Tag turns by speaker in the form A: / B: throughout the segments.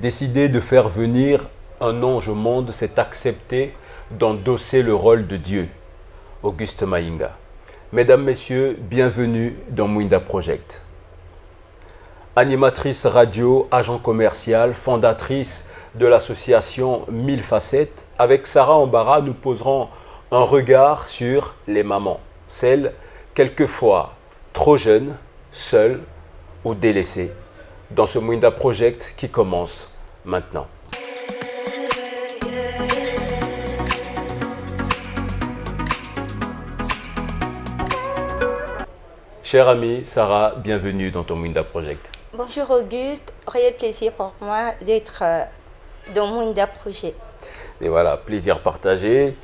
A: Décider de faire venir un ange au monde, c'est accepter d'endosser le rôle de Dieu. Auguste Maïnga. Mesdames, Messieurs, bienvenue dans Mwinda Project. Animatrice radio, agent commercial, fondatrice de l'association 1000 facettes, avec Sarah Ambara, nous poserons un regard sur les mamans, celles quelquefois trop jeunes, seules ou délaissées, dans ce Mwinda Project qui commence maintenant. Chère amie Sarah, bienvenue dans ton Mwinda Project.
B: Bonjour Auguste, réel plaisir pour moi d'être dans Mwinda Project.
A: Et voilà, plaisir partagé.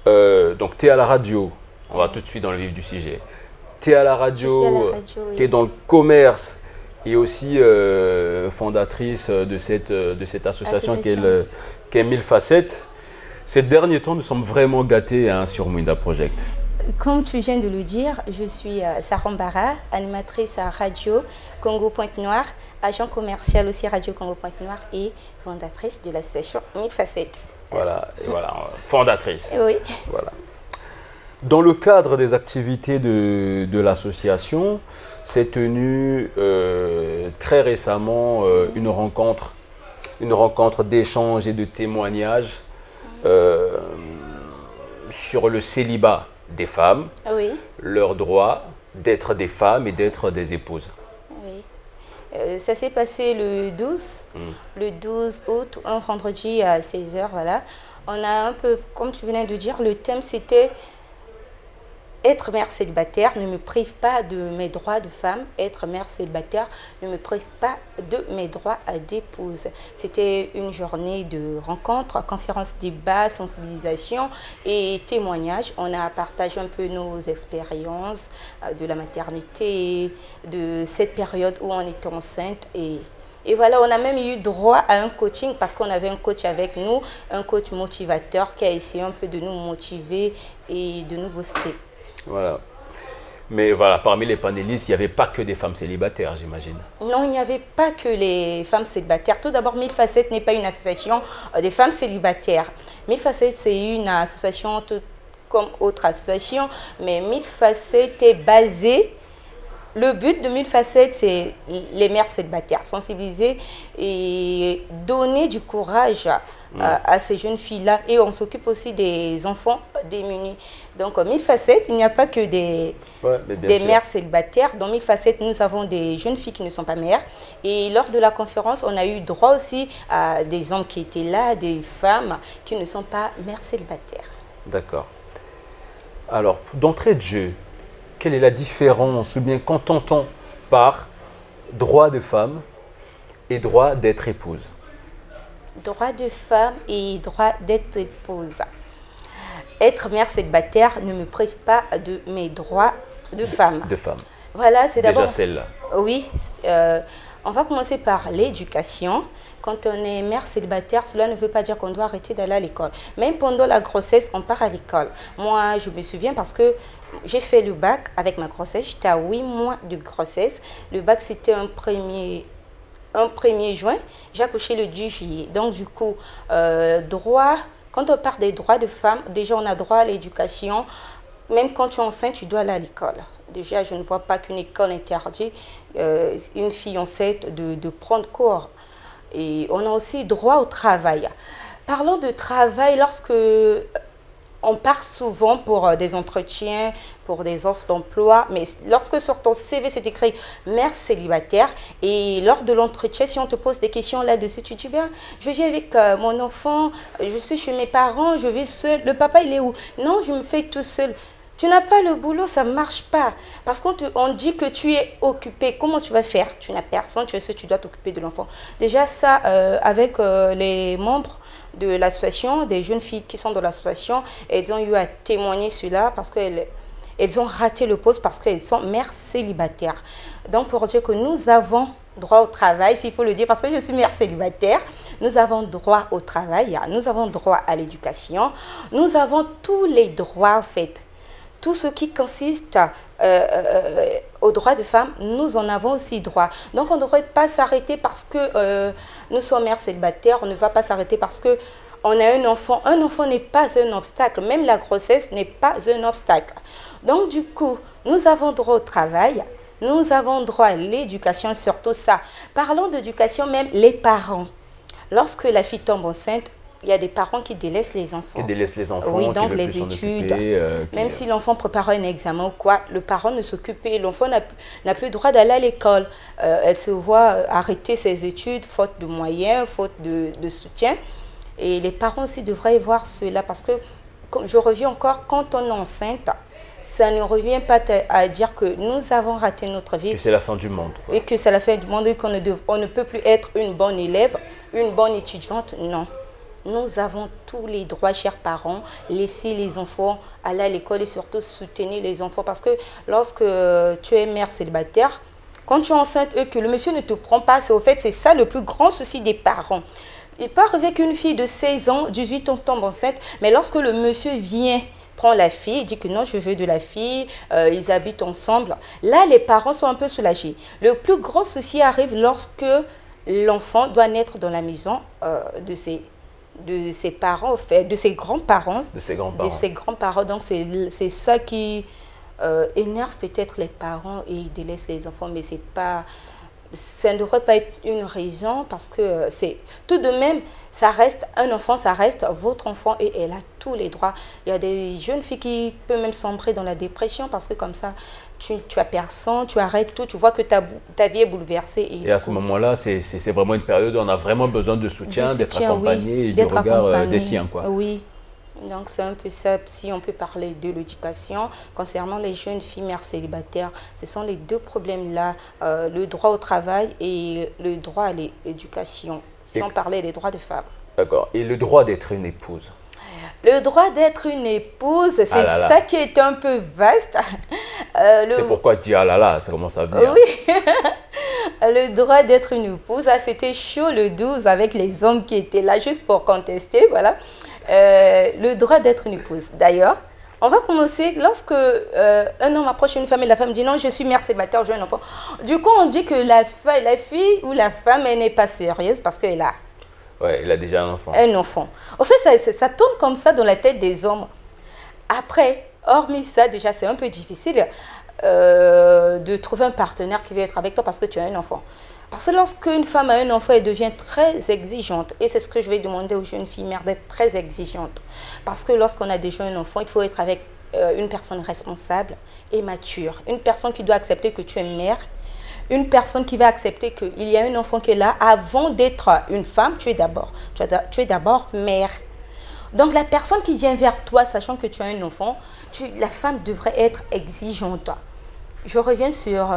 A: Donc tu es à la radio, on va tout de suite dans le vif du sujet. Tu es à la radio, tu es dans le commerce et aussi fondatrice de cette association qui est 1000 facettes. Ces derniers temps, nous sommes vraiment gâtés sur Mwinda Project.
B: Comme tu viens de le dire, je suis Sarah Ambara, animatrice à Radio Congo Pointe-Noire, agent commercial aussi Radio Congo Pointe-Noire et fondatrice de l'association 1000 facettes.
A: Voilà, et voilà, fondatrice.
B: Oui.
A: Voilà. Dans le cadre des activités de l'association, s'est tenue très récemment une rencontre d'échange et de témoignages sur le célibat des femmes,
B: Oui.
A: leur droit d'être des femmes et d'être des épouses.
B: Oui. Ça s'est passé le 12 août, un vendredi à 16 h, voilà. On a un peu, comme tu venais de dire, le thème c'était être mère célibataire ne me prive pas de mes droits de femme. Être mère célibataire ne me prive pas de mes droits d'épouse. C'était une journée de rencontres, conférences, débats, sensibilisation et témoignages. On a partagé un peu nos expériences de la maternité, de cette période où on était enceinte et voilà, on a même eu droit à un coaching parce qu'on avait un coach avec nous, un coach motivateur qui a essayé un peu de nous motiver et de nous booster.
A: Voilà. Mais voilà, parmi les panélistes, il n'y avait pas que des femmes célibataires, j'imagine.
B: Non, il n'y avait pas que les femmes célibataires. Tout d'abord, 1000 facettes n'est pas une association des femmes célibataires. 1000 facettes, c'est une association tout comme autre association, mais 1000 facettes est basée. Le but de 1000 facettes, c'est les mères célibataires, sensibiliser et donner du courage à ces jeunes filles-là. Et on s'occupe aussi des enfants démunis. Donc, 1000 facettes, il n'y a pas que des mères célibataires. Dans 1000 facettes, nous avons des jeunes filles qui ne sont pas mères. Et lors de la conférence, on a eu droit aussi à des hommes qui étaient là, des femmes qui ne sont pas mères célibataires.
A: D'accord. Alors, d'entrée de jeu, quelle est la différence ou bien quand on entend par droit de femme et droit d'être épouse?
B: Droit de femme et droit d'être épouse. Être mère célibataire ne me prive pas de mes droits de femme.
A: De femme.
B: Voilà, c'est d'abord...
A: Déjà celle-là.
B: Oui, on va commencer par l'éducation. Quand on est mère célibataire, cela ne veut pas dire qu'on doit arrêter d'aller à l'école. Même pendant la grossesse, on part à l'école. Moi, je me souviens parce que j'ai fait le bac avec ma grossesse. J'étais à 8 mois de grossesse. Le bac, c'était un 1er juin. J'ai accouché le 10 juillet. Donc, du coup, quand on parle des droits de femmes, déjà, on a droit à l'éducation. Même quand tu es enceinte, tu dois aller à l'école. Déjà, je ne vois pas qu'une école interdit une fille enceinte de prendre cours. Et on a aussi droit au travail. Parlons de travail, lorsque on part souvent pour des entretiens, pour des offres d'emploi, mais lorsque sur ton CV c'est écrit mère célibataire et lors de l'entretien, si on te pose des questions là-dessus, tu dis bien, je vis avec mon enfant, je suis chez mes parents, je vis seule, le papa il est où? Non, je me fais tout seul. Tu n'as pas le boulot, ça ne marche pas. Parce qu'on dit que tu es occupé. Comment tu vas faire? Tu n'as personne, tu es seul, tu dois t'occuper de l'enfant. Déjà, ça, avec les membres de l'association, des jeunes filles qui sont dans l'association, elles ont eu à témoigner cela parce qu'elles ont raté le poste parce qu'elles sont mères célibataires. Donc, pour dire que nous avons droit au travail, s'il faut le dire, parce que je suis mère célibataire, nous avons droit au travail, nous avons droit à l'éducation, nous avons tous les droits, en fait. Tout ce qui consiste aux droits de femmes, nous en avons aussi droit. Donc, on ne devrait pas s'arrêter parce que nous sommes mères célibataires, on ne va pas s'arrêter parce que on a un enfant. Un enfant n'est pas un obstacle, même la grossesse n'est pas un obstacle. Donc, du coup, nous avons droit au travail, nous avons droit à l'éducation, surtout ça. Parlons d'éducation, même les parents. Lorsque la fille tombe enceinte, il y a des parents qui délaissent les enfants.
A: Qui délaissent les enfants,
B: oui, donc les études, même si l'enfant prépare un examen ou quoi, le parent ne s'occupe pas, l'enfant n'a plus le droit d'aller à l'école. Elle se voit arrêter ses études, faute de moyens, faute de soutien. Et les parents aussi devraient voir cela parce que, je reviens encore, quand on est enceinte, ça ne revient pas à dire que nous avons raté notre vie.
A: Que c'est la fin du monde.
B: Quoi. Et que c'est la fin du monde et qu'on ne peut plus être une bonne élève, une bonne étudiante, non. Nous avons tous les droits, chers parents, laisser les enfants aller à l'école et surtout soutenir les enfants. Parce que lorsque tu es mère célibataire, quand tu es enceinte et que le monsieur ne te prend pas, c'est ça le plus grand souci des parents. Il peut arriver qu'une fille de 16 ans, 18 ans tombe enceinte, mais lorsque le monsieur vient, prend la fille, dit que non, je veux de la fille, ils habitent ensemble, là, les parents sont un peu soulagés. Le plus grand souci arrive lorsque l'enfant doit naître dans la maison de ses parents, en fait, de ses grands-parents.
A: De ses grands-parents.
B: De ses grands-parents. Donc, c'est ça qui énerve peut-être les parents et ils délaissent les enfants, mais c'est pas... Ça ne devrait pas être une raison parce que c'est tout de même, ça reste un enfant, ça reste votre enfant et elle a tous les droits. Il y a des jeunes filles qui peuvent même sombrer dans la dépression parce que comme ça, tu as personne, tu arrêtes tout, tu vois que ta vie est bouleversée.
A: Et à ce moment-là, c'est vraiment une période où on a vraiment besoin de soutien, d'être accompagné oui, et du regard des siens. Quoi.
B: Oui. Donc, c'est un peu ça, si on peut parler de l'éducation. Concernant les jeunes filles mères célibataires, ce sont les deux problèmes-là, le droit au travail et le droit à l'éducation, si on parlait des droits de femmes.
A: D'accord. Et le droit d'être une épouse?
B: Le droit d'être une épouse, c'est ça qui est un peu vaste.
A: C'est pourquoi tu dis ah là là, ça commence à venir.
B: Oui. Le droit d'être une épouse, c'était chaud le 12 avec les hommes qui étaient là juste pour contester, voilà. Le droit d'être une épouse. D'ailleurs, on va commencer lorsque un homme approche une femme et la femme dit non, je suis mère célibataire, j'ai un enfant. Du coup, on dit que la fille ou la femme, elle n'est pas sérieuse parce qu'elle a...
A: Ouais, elle a déjà un enfant.
B: Un enfant. En fait, ça tourne comme ça dans la tête des hommes. Après, hormis ça, déjà, c'est un peu difficile de trouver un partenaire qui veut être avec toi parce que tu as un enfant. Parce que lorsqu'une femme a un enfant, elle devient très exigeante. Et c'est ce que je vais demander aux jeunes filles mères, d'être très exigeantes. Parce que lorsqu'on a déjà un enfant, il faut être avec une personne responsable et mature. Une personne qui doit accepter que tu es mère. Une personne qui va accepter qu'il y a un enfant qui est là. Avant d'être une femme, tu es d'abord mère. Donc la personne qui vient vers toi, sachant que tu as un enfant, la femme devrait être exigeante. Je reviens sur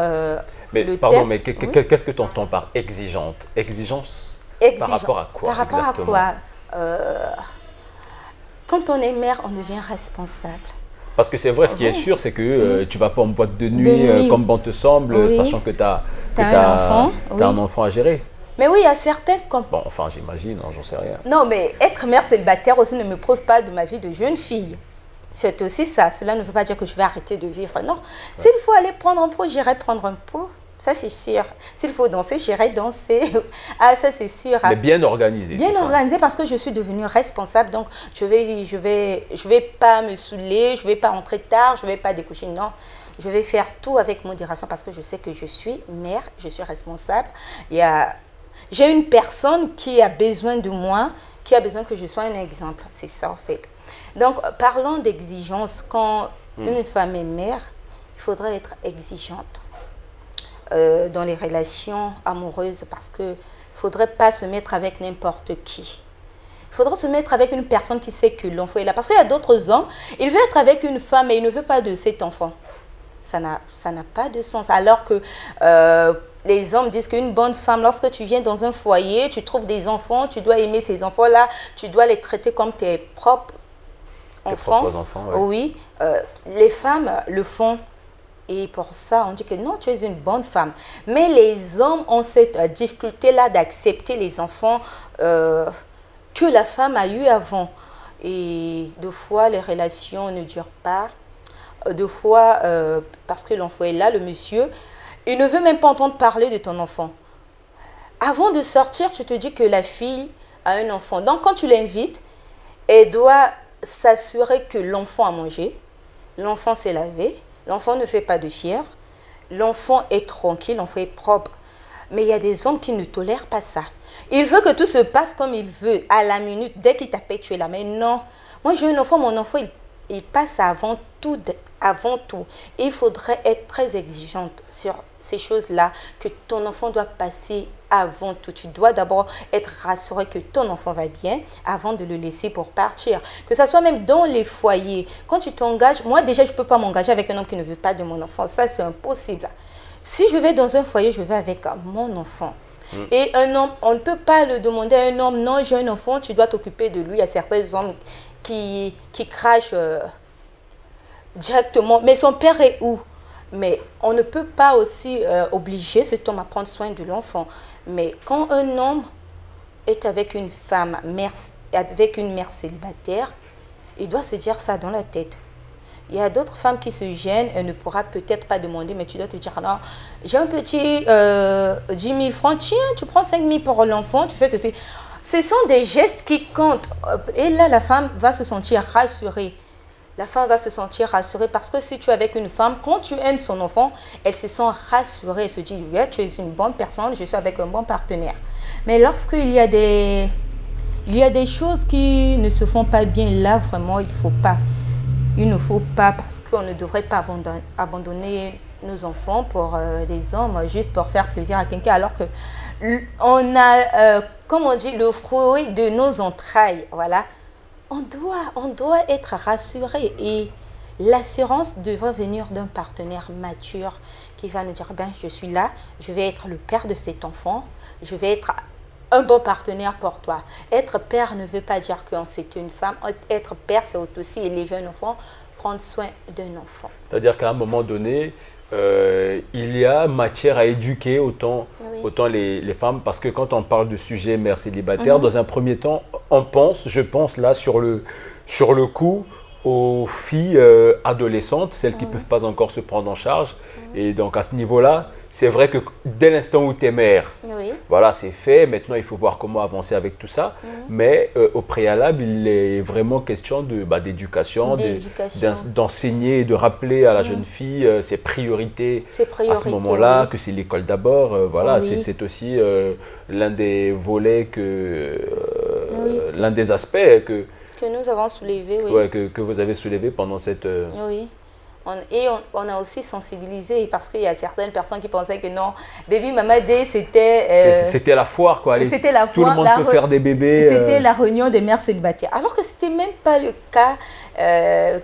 A: le pardon, mais qu'est-ce que tu entends par exigeante? Exigence par rapport à quoi?
B: Par rapport à quoi? Quand on est mère, on devient responsable.
A: Parce que c'est vrai, ce qui est sûr, c'est que tu ne vas pas en boîte de nuit comme bon te semble, sachant que tu as un enfant à gérer.
B: Mais oui, il y a certains...
A: Bon, enfin, j'imagine, j'en sais rien.
B: Non, mais être mère célibataire aussi ne me prouve pas de ma vie de jeune fille. C'est aussi ça. Cela ne veut pas dire que je vais arrêter de vivre. Non. S'il faut aller prendre un pot, j'irai prendre un pot. Ça, c'est sûr. S'il faut danser, j'irai danser. Ah, ça, c'est sûr.
A: Mais bien organisé.
B: Bien organisé parce que je suis devenue responsable. Donc, je vais pas me saouler, je vais pas rentrer tard, je vais pas découcher. Non. Je vais faire tout avec modération parce que je sais que je suis mère, je suis responsable. J'ai une personne qui a besoin de moi, qui a besoin que je sois un exemple. C'est ça, en fait. Donc, parlons d'exigence. Quand une femme est mère, il faudrait être exigeante dans les relations amoureuses parce qu'il ne faudrait pas se mettre avec n'importe qui. Il faudrait se mettre avec une personne qui sait que l'enfant est là. Parce qu'il y a d'autres hommes, il veut être avec une femme et il ne veut pas de cet enfant. Ça n'a pas de sens. Alors que les hommes disent qu'une bonne femme, lorsque tu viens dans un foyer, tu trouves des enfants, tu dois aimer ces enfants-là, tu dois les traiter comme tes propres enfants.
A: Ouais.
B: Oui, les femmes le font. Et pour ça, on dit que non, tu es une bonne femme. Mais les hommes ont cette difficulté-là d'accepter les enfants que la femme a eu avant. Et deux fois, les relations ne durent pas. deux fois, parce que l'enfant est là, le monsieur, il ne veut même pas entendre parler de ton enfant. Avant de sortir, tu te dis que la fille a un enfant. Donc, quand tu l'invites, elle doit s'assurer que l'enfant a mangé, l'enfant s'est lavé, l'enfant ne fait pas de fièvre, l'enfant est tranquille, l'enfant est propre. Mais il y a des hommes qui ne tolèrent pas ça. Il veut que tout se passe comme il veut, à la minute, dès qu'il t'appelle, tu es là. Mais non, moi j'ai un enfant, mon enfant, il passe avant tout, avant tout. Et il faudrait être très exigeante sur ces choses-là, que ton enfant doit passer avant tout. Tu dois d'abord être rassuré que ton enfant va bien avant de le laisser pour partir. Que ça soit même dans les foyers. Quand tu t'engages, moi déjà, je ne peux pas m'engager avec un homme qui ne veut pas de mon enfant. Ça, c'est impossible. Si je vais dans un foyer, je vais avec mon enfant. Et un homme, on ne peut pas le demander à un homme, non, j'ai un enfant, tu dois t'occuper de lui. Il y a certains hommes qui crachent directement. Mais son père est où? Mais on ne peut pas aussi obliger cet homme à prendre soin de l'enfant. Mais quand un homme est avec une femme, avec une mère célibataire, il doit se dire ça dans la tête. Il y a d'autres femmes qui se gênent, elle ne pourra peut-être pas demander, mais tu dois te dire, non, j'ai un petit 10 000 francs, tiens, tu prends 5 000 pour l'enfant, tu fais ceci. Ce sont des gestes qui comptent. Et là, la femme va se sentir rassurée. La femme va se sentir rassurée parce que si tu es avec une femme, quand tu aimes son enfant, elle se sent rassurée, elle se dit, oui, tu es une bonne personne, je suis avec un bon partenaire. Mais lorsqu'il y a des choses qui ne se font pas bien, là, vraiment, il ne faut pas. Il ne faut pas, parce qu'on ne devrait pas abandonner nos enfants pour des hommes, juste pour faire plaisir à quelqu'un, alors que on a, comme on dit, le fruit de nos entrailles, voilà. On doit être rassuré et l'assurance devrait venir d'un partenaire mature qui va nous dire, ben, je suis là, je vais être le père de cet enfant, je vais être un bon partenaire pour toi. Être père ne veut pas dire que c'est une femme. Être père, c'est aussi élever un enfant, prendre soin d'un enfant.
A: C'est-à-dire qu'à un moment donné, il y a matière à éduquer autant les femmes, parce que quand on parle de sujet mère célibataire, dans un premier temps, je pense là sur le coup aux filles adolescentes, celles qui ne peuvent pas encore se prendre en charge. Et donc à ce niveau-là, c'est vrai que dès l'instant où tu es mère, voilà, c'est fait. Maintenant, il faut voir comment avancer avec tout ça. Mais au préalable, il est vraiment question d'éducation, d'enseigner, de rappeler à la jeune fille ses priorités à ce moment-là, que c'est l'école d'abord. Voilà, c'est aussi l'un des volets, l'un des aspects que
B: nous avons soulevé,
A: que vous avez soulevé pendant cette...
B: Et on a aussi sensibilisé, parce qu'il y a certaines personnes qui pensaient que non, Baby Mama Day, c'était...
A: c'était la foire, quoi.
B: C'était la
A: foire. Tout le monde peut faire des bébés.
B: C'était la réunion des mères célibataires. Alors que ce n'était même pas le cas.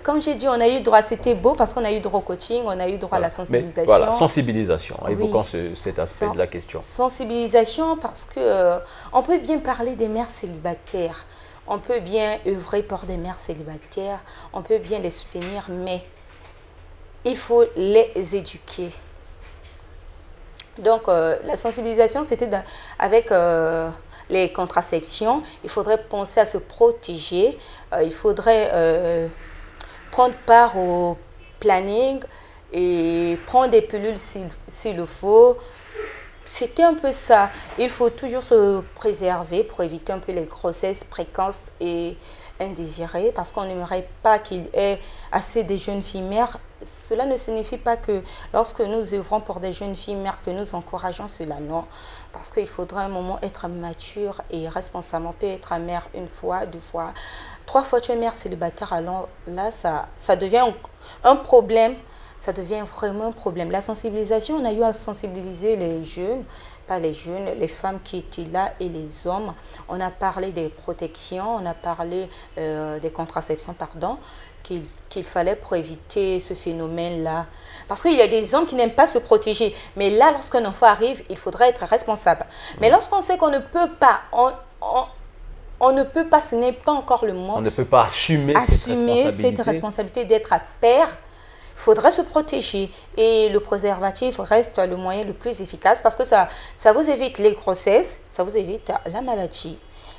B: Comme j'ai dit, on a eu droit, c'était beau parce qu'on a eu droit au coaching, on a eu droit à la sensibilisation.
A: Mais voilà, sensibilisation, évoquant cet aspect de la question.
B: Sensibilisation parce qu'on peut bien parler des mères célibataires, on peut bien œuvrer pour des mères célibataires, on peut bien les soutenir, mais il faut les éduquer. Donc, la sensibilisation, c'était avec les contraceptions. Il faudrait penser à se protéger. Il faudrait prendre part au planning et prendre des pilules s'il le faut. C'était un peu ça. Il faut toujours se préserver pour éviter un peu les grossesses précoces et indésirées, parce qu'on n'aimerait pas qu'il y ait assez de jeunes filles mères. Cela ne signifie pas que lorsque nous œuvrons pour des jeunes filles mères que nous encourageons cela, non. Parce qu'il faudra un moment être mature et responsable. On peut être mère une fois, 2 fois, 3 fois tu es mère célibataire, alors là, ça devient un problème. Ça devient vraiment un problème. La sensibilisation, on a eu à sensibiliser les jeunes, pas les jeunes, les femmes qui étaient là et les hommes. On a parlé des protections, on a parlé des contraceptions, pardon, qu'il fallait pour éviter ce phénomène-là. Parce qu'il y a des hommes qui n'aiment pas se protéger. Mais là, lorsqu'un enfant arrive, il faudrait être responsable. Mais lorsqu'on sait qu'on ne peut pas, on ne peut pas, ce n'est pas encore le moment.
A: On ne peut pas assumer
B: cette responsabilité d'être à père. Il faudrait se protéger et le préservatif reste le moyen le plus efficace parce que ça vous évite les grossesses, ça vous évite la maladie.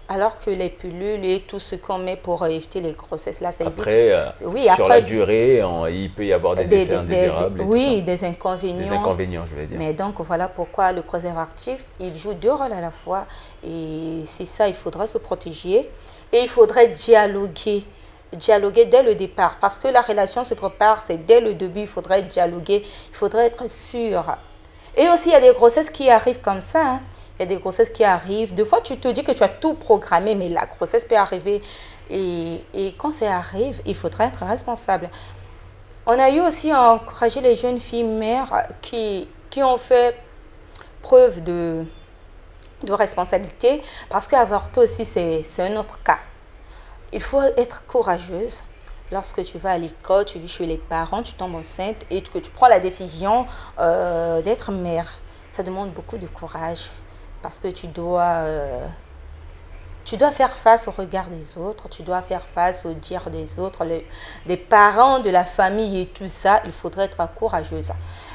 B: Alors que les pilules et tout ce qu'on met pour éviter les grossesses, là, ça évite.
A: Après, sur la durée, il peut y avoir des effets indésirables.
B: Oui, des inconvénients.
A: Des inconvénients, je vais dire.
B: Mais donc, voilà pourquoi le préservatif, il joue deux rôles à la fois. Et c'est ça, il faudra se protéger. Et il faudrait dialoguer dès le départ. Parce que la relation se prépare, c'est dès le début, il faudrait dialoguer, il faudrait être sûr. Et aussi, il y a des grossesses qui arrivent comme ça, hein. Il y a des grossesses qui arrivent. Des fois, tu te dis que tu as tout programmé, mais la grossesse peut arriver. Et quand ça arrive, il faudra être responsable. On a eu aussi à encourager les jeunes filles mères qui ont fait preuve de responsabilité, parce qu'avorter aussi, c'est un autre cas. Il faut être courageuse. Lorsque tu vas à l'école, tu vis chez les parents, tu tombes enceinte et que tu prends la décision d'être mère. Ça demande beaucoup de courage. Parce que tu dois faire face au regard des autres, tu dois faire face au dire des autres, des parents, de la famille et tout ça. Il faudrait être courageuse.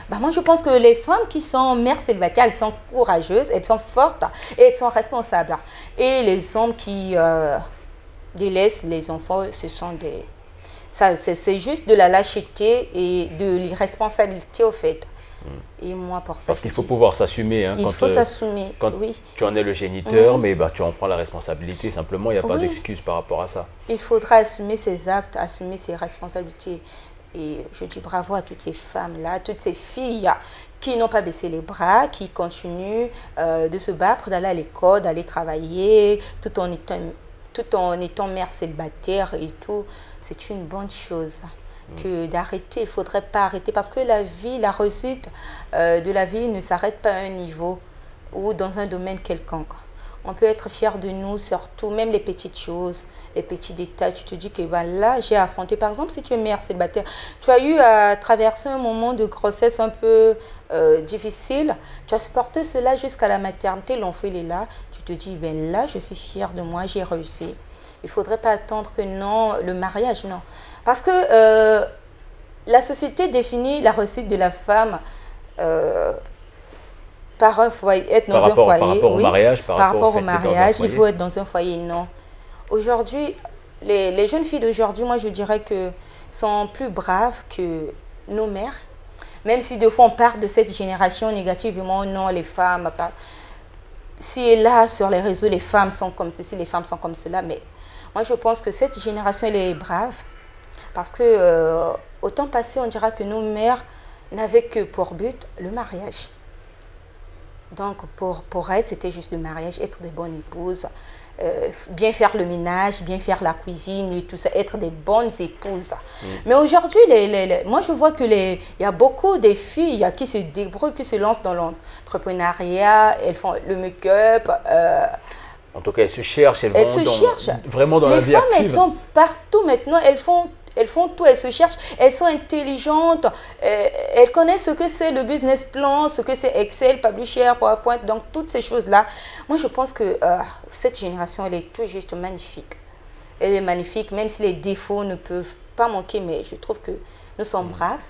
B: Moi, je pense que les femmes qui sont mères célibataires, elles sont courageuses, elles sont fortes et elles sont responsables. Et les hommes qui délaissent les enfants, c'est juste de la lâcheté et de l'irresponsabilité au fait. Et moi, pour ça,
A: parce qu'il faut pouvoir s'assumer. Hein,
B: il faut s'assumer,
A: quand
B: oui.
A: Tu en es le géniteur, mais tu en prends la responsabilité. Simplement, il n'y a pas d'excuse par rapport à ça.
B: Il faudra assumer ses actes, assumer ses responsabilités. Et je dis bravo à toutes ces femmes-là, toutes ces filles qui n'ont pas baissé les bras, qui continuent de se battre, d'aller à l'école, d'aller travailler, tout en étant mère célibataire et tout. C'est une bonne chose. Que d'arrêter, il ne faudrait pas arrêter parce que la vie, la réussite de la vie ne s'arrête pas à un niveau ou dans un domaine quelconque. On peut être fier de nous, surtout, même les petites choses, les petits détails. Tu te dis que là, j'ai affronté, par exemple, si tu es mère célibataire, tu as eu à traverser un moment de grossesse un peu difficile, tu as supporté cela jusqu'à la maternité, l'enfant il est là, tu te dis, là, je suis fière de moi, j'ai réussi. Il ne faudrait pas attendre que non, le mariage, non. Parce que la société définit la réussite de la femme par un foyer, être dans un foyer.
A: Par rapport au mariage,
B: par rapport au mariage, il faut être dans un foyer, non. Aujourd'hui, les jeunes filles d'aujourd'hui, moi je dirais que sont plus braves que nos mères. Même si deux fois on part de cette génération négativement, non, les femmes, si et là sur les réseaux, les femmes sont comme ceci, les femmes sont comme cela, mais moi je pense que cette génération, elle est brave. Parce que au temps passé, on dira que nos mères n'avaient que pour but le mariage. Donc pour elles, c'était juste le mariage, être des bonnes épouses, bien faire le ménage, bien faire la cuisine et tout ça, être des bonnes épouses. Mais aujourd'hui, moi je vois que il y a beaucoup de filles qui se débrouillent, qui se lancent dans l'entrepreneuriat, elles font le make-up.
A: En tout cas, elles se cherchent,
B: elles se cherchent.
A: Vraiment dans la vie active.
B: Les femmes, elles sont partout maintenant, elles font tout, elles se cherchent, elles sont intelligentes, elles connaissent ce que c'est le business plan, ce que c'est Excel, Publisher, PowerPoint, donc toutes ces choses-là. Moi, je pense que cette génération, elle est tout juste magnifique. Elle est magnifique, même si les défauts ne peuvent pas manquer, mais je trouve que nous sommes braves,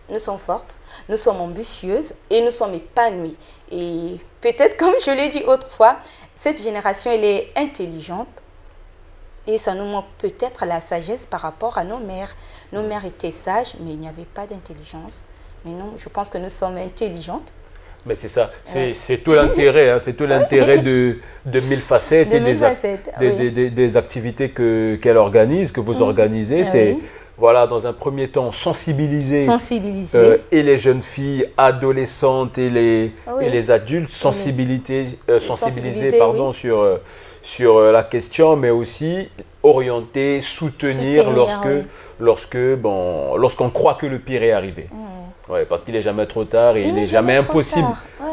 B: nous sommes fortes, nous sommes ambitieuses et nous sommes épanouies. Et peut-être, comme je l'ai dit autrefois, cette génération, elle est intelligente. Et ça nous manque peut-être la sagesse par rapport à nos mères. Nos mères étaient sages, mais il n'y avait pas d'intelligence. Mais non, je pense que nous sommes intelligentes.
A: Mais c'est ça, c'est tout l'intérêt, hein, c'est tout l'intérêt de Mille Facettes et des activités qu'elle organise, que vous organisez. C'est voilà, dans un premier temps, sensibiliser. Et les jeunes filles, adolescentes et les adultes, sensibiliser pardon, sur la question, mais aussi orienter, soutenir lorsqu'on croit que le pire est arrivé. Ouais, parce qu'il n'est jamais trop tard et il n'est jamais impossible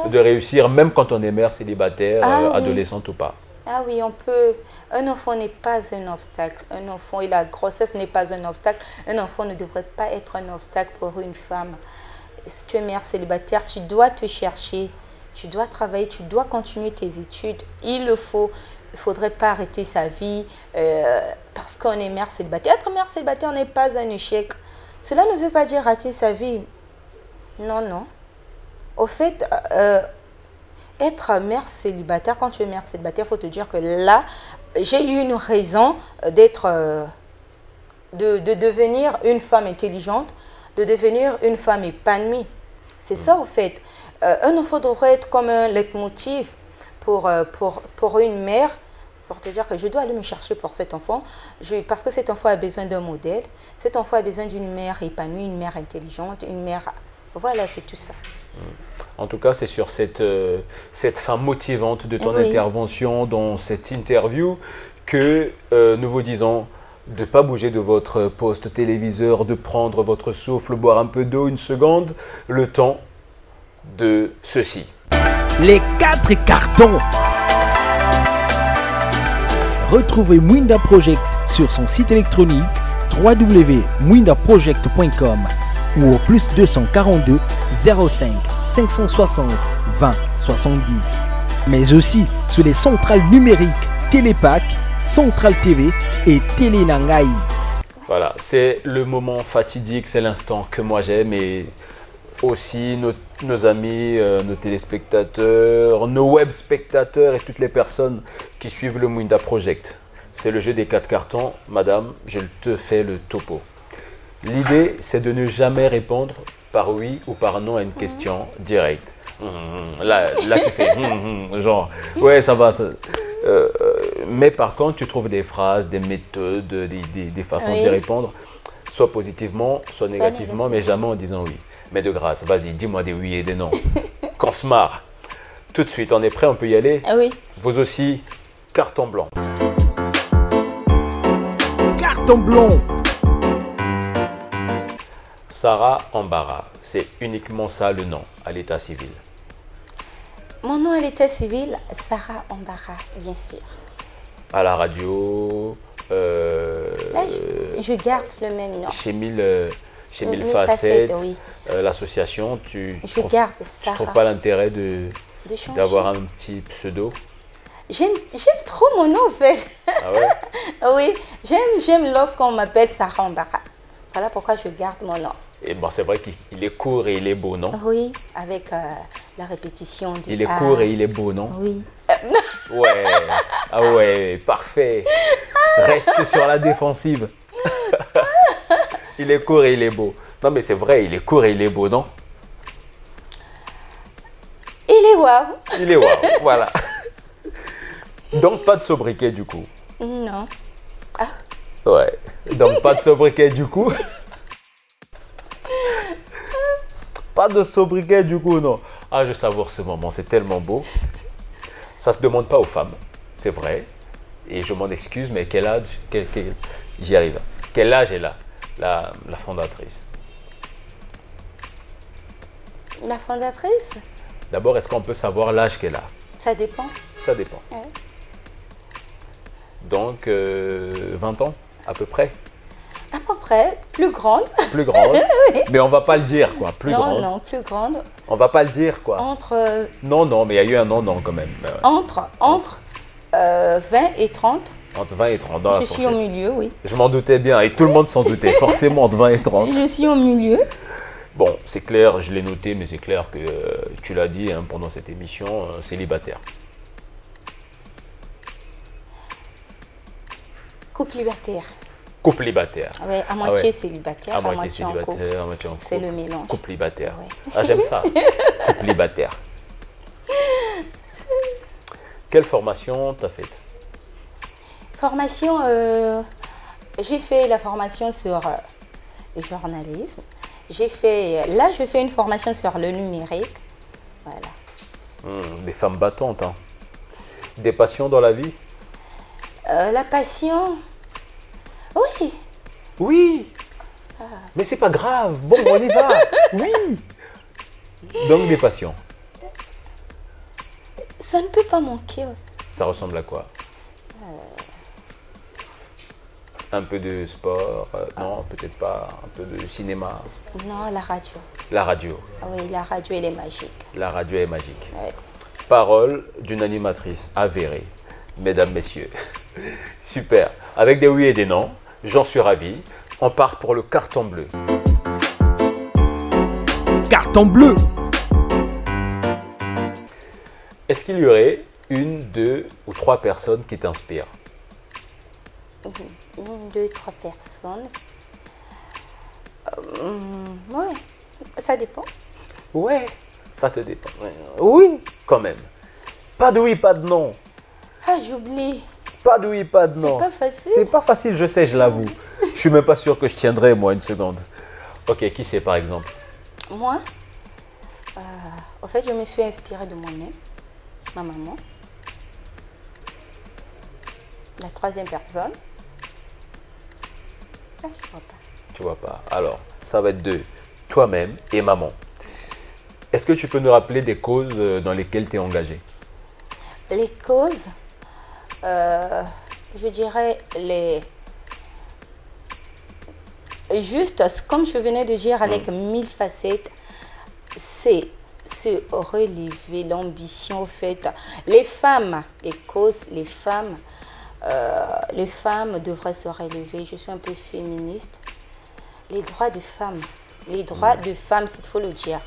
A: de réussir, même quand on est mère célibataire, adolescente ou pas.
B: Ah oui, on peut. Un enfant n'est pas un obstacle. Un enfant et la grossesse n'est pas un obstacle. Un enfant ne devrait pas être un obstacle pour une femme. Si tu es mère célibataire, tu dois te chercher, tu dois travailler, tu dois continuer tes études. Il le faut. Il ne faudrait pas arrêter sa vie parce qu'on est mère célibataire. Être mère célibataire n'est pas un échec. Cela ne veut pas dire rater sa vie. Non, non. Au fait, être mère célibataire, quand tu es mère célibataire, il faut te dire que là, j'ai eu une raison d'être, de devenir une femme intelligente, de devenir une femme épanouie. C'est ça, au fait. Un enfant devrait être comme un leitmotiv pour une mère, pour te dire que je dois aller me chercher pour cet enfant, parce que cet enfant a besoin d'un modèle, cet enfant a besoin d'une mère épanouie, une mère intelligente, une mère... Voilà, c'est tout ça.
A: En tout cas, c'est sur cette fin motivante de ton intervention dans cette interview que nous vous disons de ne pas bouger de votre poste téléviseur, de prendre votre souffle, boire un peu d'eau, une seconde, le temps de ceci.
C: Les 4 cartons. Retrouvez Mwinda Project sur son site électronique www.mwindaproject.com ou au +242 05 560 20 70. Mais aussi sur les centrales numériques Télépac, Centrale TV et Télé Nangaï.
A: Voilà, c'est le moment fatidique, c'est l'instant que moi j'aime et aussi nos amis, nos téléspectateurs, nos web spectateurs et toutes les personnes qui suivent le Mwinda Project. C'est le jeu des 4 cartons. Madame, je te fais le topo. L'idée, c'est de ne jamais répondre par oui ou par non à une question directe. Là tu fais genre, ouais, ça va. Mais par contre, tu trouves des phrases, des méthodes, des façons d'y répondre, soit positivement, soit négativement, mais jamais en disant oui. Mais de grâce, vas-y, dis-moi des oui et des non. Qu'on se marre. Tout de suite, on est prêt, on peut y aller?
B: Oui.
A: Vous aussi, carton blanc.
C: Carton blanc.
A: Sarah Embarras, c'est uniquement ça le nom à l'état civil.
B: Mon nom à l'état civil, Sarah Embarras, bien sûr.
A: À la radio,
B: je garde le même nom.
A: Chez Mille Facettes,
B: oui.
A: L'association,
B: je garde Sarah.
A: Tu trouves pas l'intérêt d'avoir un petit pseudo?
B: J'aime trop mon nom en fait.
A: Ah ouais?
B: Oui, j'aime lorsqu'on m'appelle Sarah Embarras. Voilà pourquoi je garde mon nom.
A: Et bon, c'est vrai qu'il est court et il est beau, non?
B: Oui, avec la répétition du
A: Il est court et il est beau, non?
B: Oui.
A: Ouais, ah ouais, parfait. Reste sur la défensive. Il est court et il est beau. Non, mais c'est vrai, il est court et il est beau, non?
B: Il est waouh.
A: Il est waouh, voilà. Donc, pas de sobriquet du coup?
B: Non. Ah.
A: Ouais, donc pas de sobriquet du coup. Pas de sobriquet du coup, non. Ah, je savoure ce moment, c'est tellement beau. Ça se demande pas aux femmes, c'est vrai. Et je m'en excuse, mais quel âge, j'y arrive. Quel âge est là, la fondatrice?
B: La fondatrice?
A: D'abord, est-ce qu'on peut savoir l'âge qu'elle a?
B: Ça dépend.
A: Ça dépend.
B: Ouais.
A: Donc, 20 ans, à peu près?
B: À peu près, plus grande.
A: Plus grande,
B: Oui.
A: Mais on va pas le dire, quoi. Plus grande.
B: Non, plus grande.
A: On va pas le dire, quoi.
B: Entre...
A: Non, mais il y a eu un non quand même.
B: Entre 20 et 30.
A: Entre 20 et 30 dans la
B: Je suis au milieu, oui.
A: Je m'en doutais bien, et tout le monde s'en doutait, forcément entre 20 et 30.
B: Je suis au milieu.
A: Bon, c'est clair, je l'ai noté, mais c'est clair que tu l'as dit pendant cette émission, célibataire.
B: Couplibataire.
A: Couplibataire.
B: Oui, à moitié célibataire, à moitié
A: célibataire, à moitié en couple.
B: C'est le mélange.
A: Couplibataire.
B: Ouais.
A: Ah, j'aime ça. Couplibataire. Quelle formation t'as faite?
B: Formation, j'ai fait la formation sur le journalisme. Je fais une formation sur le numérique. Voilà.
A: Des femmes battantes, hein. Des passions dans la vie?
B: La passion, oui.
A: Oui. Mais c'est pas grave. Bon, on y va. Oui. Donc des passions.
B: Ça ne peut pas manquer.
A: Ça ressemble à quoi? Un peu de sport, non, peut-être pas, un peu de cinéma.
B: Non, la radio.
A: La radio.
B: Oui, la radio, elle est magique.
A: La radio est magique.
B: Ouais.
A: Parole d'une animatrice avérée, mesdames, messieurs. Super. Avec des oui et des non, j'en suis ravi. On part pour le carton bleu.
C: Carton bleu.
A: Est-ce qu'il y aurait une, deux ou trois personnes qui t'inspirent?
B: Une, deux, trois personnes. Ouais, ça dépend.
A: Ouais, ça te dépend. Oui, quand même. Pas de oui, pas de non.
B: Ah, j'oublie.
A: Pas de oui, pas de non.
B: C'est pas facile.
A: C'est pas facile, je sais, je l'avoue. Je suis même pas sûr que je tiendrai, moi, une seconde. Ok, qui c'est par exemple?
B: Moi, en fait, je me suis inspirée de moi-même, ma maman. La troisième personne. Ah, je vois pas.
A: Tu vois pas. Alors, ça va être deux. Toi-même et maman. Est-ce que tu peux nous rappeler des causes dans lesquelles tu es engagé?
B: Les causes, je dirais les... Juste, comme je venais de dire, avec 1000 facettes, c'est se relever, l'ambition, au fait. Les femmes, les causes, les femmes devraient se relever. Je suis un peu féministe. Les droits de femmes, s'il faut le dire.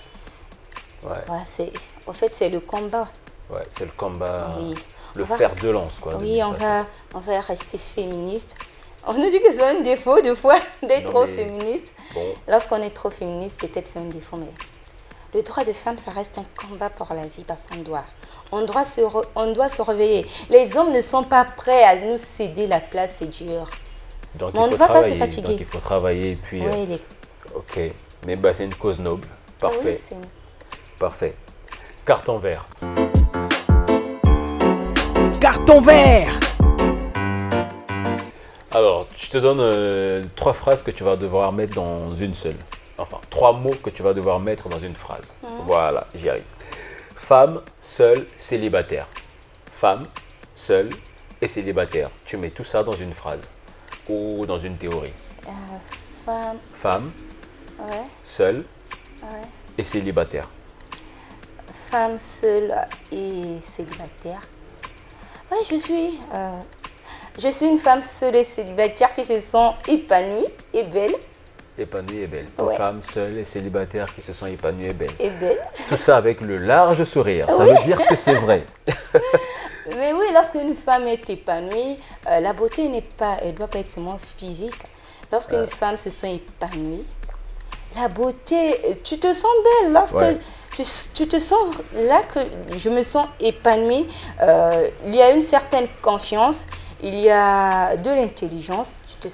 A: Ouais.
B: Ouais, en fait, c'est le combat.
A: Ouais, c'est le combat,
B: Oui.
A: le fer de lance, quoi.
B: Oui, on va rester féministe. On nous dit que c'est un défaut, des fois, d'être trop féministe.
A: Bon.
B: Lorsqu'on est trop féministe, peut-être c'est un défaut, mais le droit de femme, ça reste un combat pour la vie parce qu'on doit se réveiller. Les hommes ne sont pas prêts à nous céder la place, c'est dur.
A: Donc,
B: mais on ne va pas se fatiguer.
A: Donc, il faut travailler et puis...
B: Oui,
A: ok, mais bah, c'est une cause noble. Parfait.
B: Oui,
A: parfait. Carton vert.
C: Carton vert.
A: Alors, je te donne 3 phrases que tu vas devoir mettre dans une seule. Enfin, 3 mots que tu vas devoir mettre dans une phrase. Voilà, j'y arrive. Femme, seule, célibataire. Femme, seule et célibataire. Tu mets tout ça dans une phrase ou dans une théorie.
B: Femme, ouais.
A: Seule,
B: ouais.
A: Et célibataire.
B: Femme seule et célibataire. Ouais, je suis une femme seule et célibataire qui se sent épanouie et belle.
A: Épanouie et belle.
B: Ouais.
A: Femme seule et célibataire qui se sent épanouie et belle.
B: Et belle.
A: Tout ça avec le large sourire. Ça veut dire que c'est vrai.
B: Mais oui, lorsqu'une femme est épanouie, la beauté elle doit pas être seulement physique. Lorsqu'une femme se sent épanouie, la beauté, tu te sens belle. Lorsque tu te sens là que je me sens épanouie, il y a une certaine confiance, il y a de l'intelligence, tu te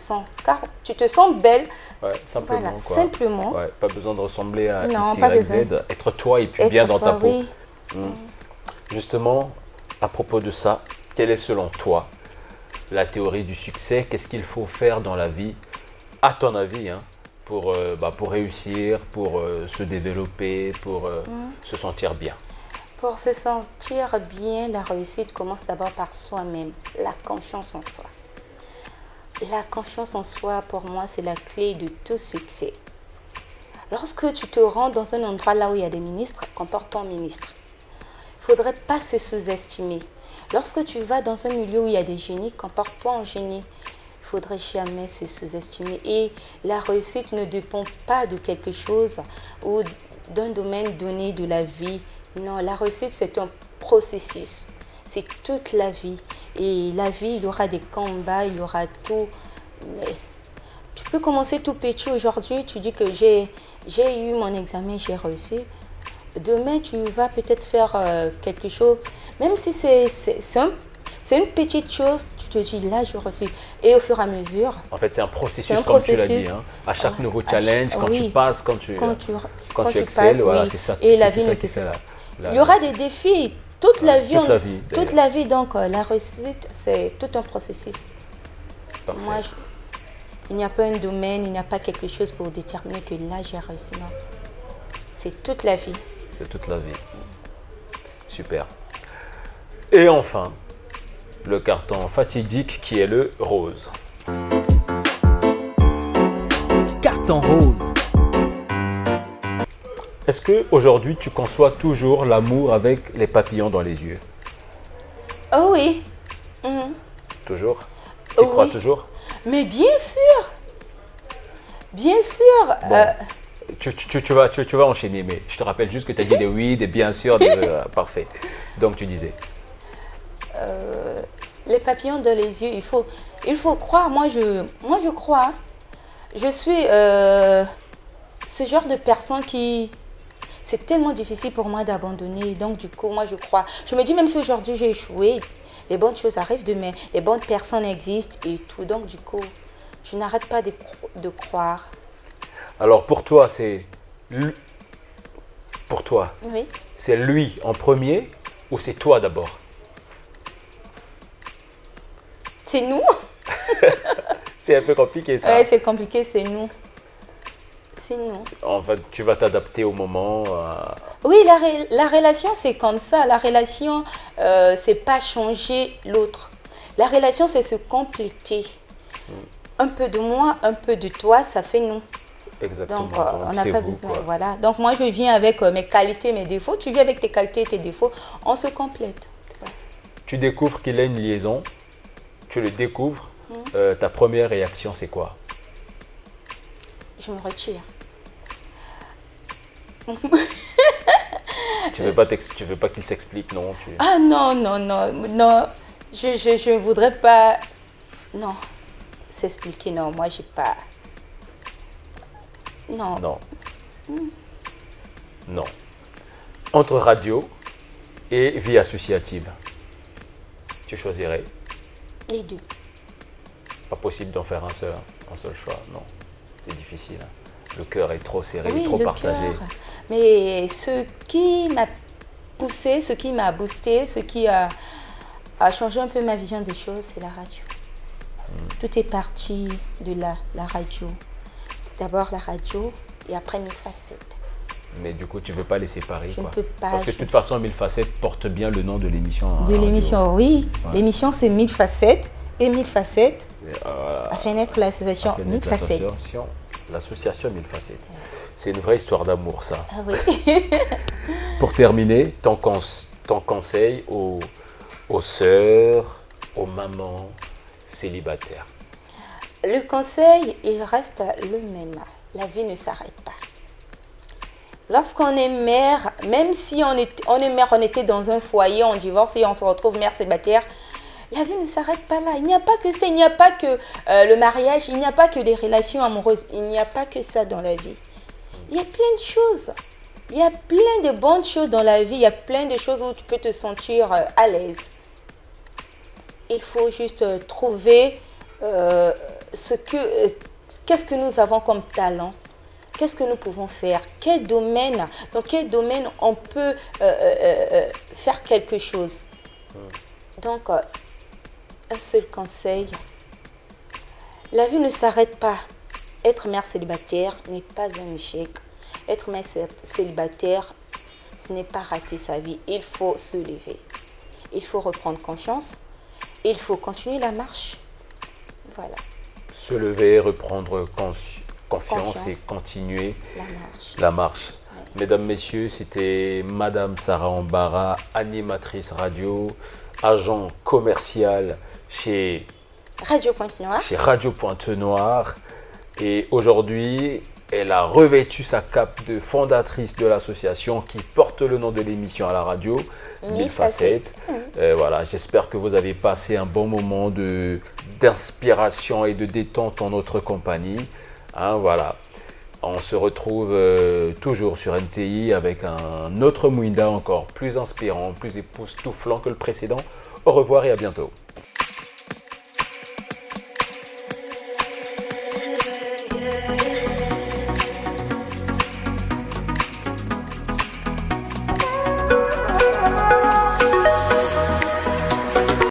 B: sens belle.
A: Ouais, simplement.
B: Voilà,
A: quoi.
B: simplement.
A: Ouais, pas besoin de ressembler à
B: non,
A: X,
B: pas
A: Y,
B: besoin.
A: Z. Être toi et puis bien dans ta peau.
B: Oui.
A: Justement, à propos de ça, quelle est selon toi la théorie du succès? Qu'est-ce qu'il faut faire dans la vie, à ton avis, pour réussir, pour se développer, pour se sentir bien?
B: Pour se sentir bien, la réussite commence d'abord par soi-même, la confiance en soi. La confiance en soi, pour moi, c'est la clé de tout succès. Lorsque tu te rends dans un endroit là où il y a des ministres, comporte-toi en ministre. Il ne faudrait pas se sous-estimer. Lorsque tu vas dans un milieu où il y a des génies, comporte-toi en génie. Il ne faudrait jamais se sous-estimer. Et la réussite ne dépend pas de quelque chose ou d'un domaine donné de la vie. Non, la réussite, c'est un processus. C'est toute la vie. Et la vie, il y aura des combats, il y aura tout. Mais tu peux commencer tout petit aujourd'hui. Tu dis que j'ai eu mon examen, j'ai réussi. Demain, tu vas peut-être faire quelque chose. Même si c'est une petite chose, tu te dis là, j'ai reçu. Et au fur et à mesure.
A: En fait, c'est un processus, comme tu l'as dit. À chaque nouveau challenge, quand tu passes, quand tu excelles,
B: passes,
A: voilà,
B: oui.
A: c'est ça.
B: Et la vie ne se fait. Il y aura des défis. Toute la vie, donc la réussite, c'est tout un processus.
A: Parfait.
B: Moi, il n'y a pas un domaine, il n'y a pas quelque chose pour déterminer que là, j'ai réussi. Non. C'est toute la vie.
A: C'est toute la vie. Super. Et enfin, le carton fatidique qui est le rose.
C: Carton rose.
A: Est-ce qu'aujourd'hui, tu conçois toujours l'amour avec les papillons dans les yeux?
B: Oh oui.
A: Toujours? Tu crois toujours?
B: Mais bien sûr. Bien sûr.
A: Bon. tu vas enchaîner, mais je te rappelle juste que tu as dit des oui, des bien sûr, parfait. Donc tu disais.
B: Les papillons dans les yeux, il faut croire. Moi, je crois. Je suis ce genre de personne qui... C'est tellement difficile pour moi d'abandonner. Donc, du coup, moi, je crois. Je me dis, même si aujourd'hui j'ai échoué, les bonnes choses arrivent demain. Les bonnes personnes existent et tout. Donc, du coup, je n'arrête pas de croire.
A: Alors, pour toi, c'est... Pour toi,
B: oui.
A: C'est lui en premier ou c'est toi d'abord?
B: C'est nous.
A: C'est un peu compliqué, ça.
B: Oui, c'est compliqué, c'est nous. C'est nous.
A: En fait, tu vas t'adapter au moment.
B: Oui, la relation, c'est comme ça. La relation, c'est pas changer l'autre. La relation, c'est se compléter. Un peu de moi, un peu de toi, ça fait nous.
A: Exactement.
B: Donc, on n'a pas besoin. Voilà. Donc, moi, je viens avec mes qualités, mes défauts. Tu viens avec tes qualités et tes défauts. On se complète. Ouais.
A: Tu découvres qu'il a une liaison. Tu le découvres. Ta première réaction, c'est quoi?
B: Je me retire.
A: Tu veux pas qu'il s'explique, non?
B: Ah non, non, non, non. Je voudrais pas... Non. S'expliquer, non. Moi, j'ai pas... Non.
A: Non. Non. Entre radio et vie associative, tu choisirais?
B: Les deux.
A: Pas possible d'en faire un seul choix, non. C'est difficile. Le cœur est trop serré,
B: oui,
A: trop partagé.
B: Cœur. Mais ce qui m'a poussé, ce qui m'a boosté, ce qui a changé un peu ma vision des choses, c'est la radio. Tout est parti de la radio. D'abord la radio et après 1000 facettes.
A: Mais du coup, tu ne veux pas les séparer,
B: je
A: quoi.
B: Ne peux pas.
A: Parce que de toute façon, 1000 facettes porte bien le nom de l'émission.
B: De l'émission, oui. Ouais. L'émission, c'est 1000 facettes. Et 1000 facettes a fait naître l'association 1000 facettes.
A: L'association 1000 facettes. C'est une vraie histoire d'amour, ça.
B: Ah oui.
A: Pour terminer, ton conseil aux sœurs, aux mamans célibataires.
B: Le conseil, il reste le même. La vie ne s'arrête pas. Lorsqu'on est mère, même si on est mère, on était dans un foyer, on divorce et on se retrouve mère célibataire, la vie ne s'arrête pas là. Il n'y a pas que ça, il n'y a pas que le mariage, il n'y a pas que des relations amoureuses, il n'y a pas que ça dans la vie. Il y a plein de choses. Il y a plein de bonnes choses dans la vie, il y a plein de choses où tu peux te sentir à l'aise. Il faut juste trouver qu'est-ce que nous avons comme talent, qu'est-ce que nous pouvons faire, dans quel domaine on peut faire quelque chose. Donc, un seul conseil, la vie ne s'arrête pas. Être mère célibataire n'est pas un échec. Être mère célibataire, ce n'est pas rater sa vie. Il faut se lever. Il faut reprendre confiance. Il faut continuer la marche. Voilà.
A: Se lever, reprendre confiance et continuer la marche. Ouais. Mesdames, Messieurs, c'était Madame Sarah Ambara, animatrice radio, agent commercial chez
B: Radio Pointe-Noire.
A: Radio Pointe-Noire. Et aujourd'hui, elle a revêtu sa cape de fondatrice de l'association qui porte le nom de l'émission à la radio, 1000 facettes. Voilà, j'espère que vous avez passé un bon moment d'inspiration et de détente en notre compagnie. Hein, voilà. On se retrouve toujours sur NTI avec un autre Mouinda encore plus inspirant, plus époustouflant que le précédent. Au revoir et à bientôt.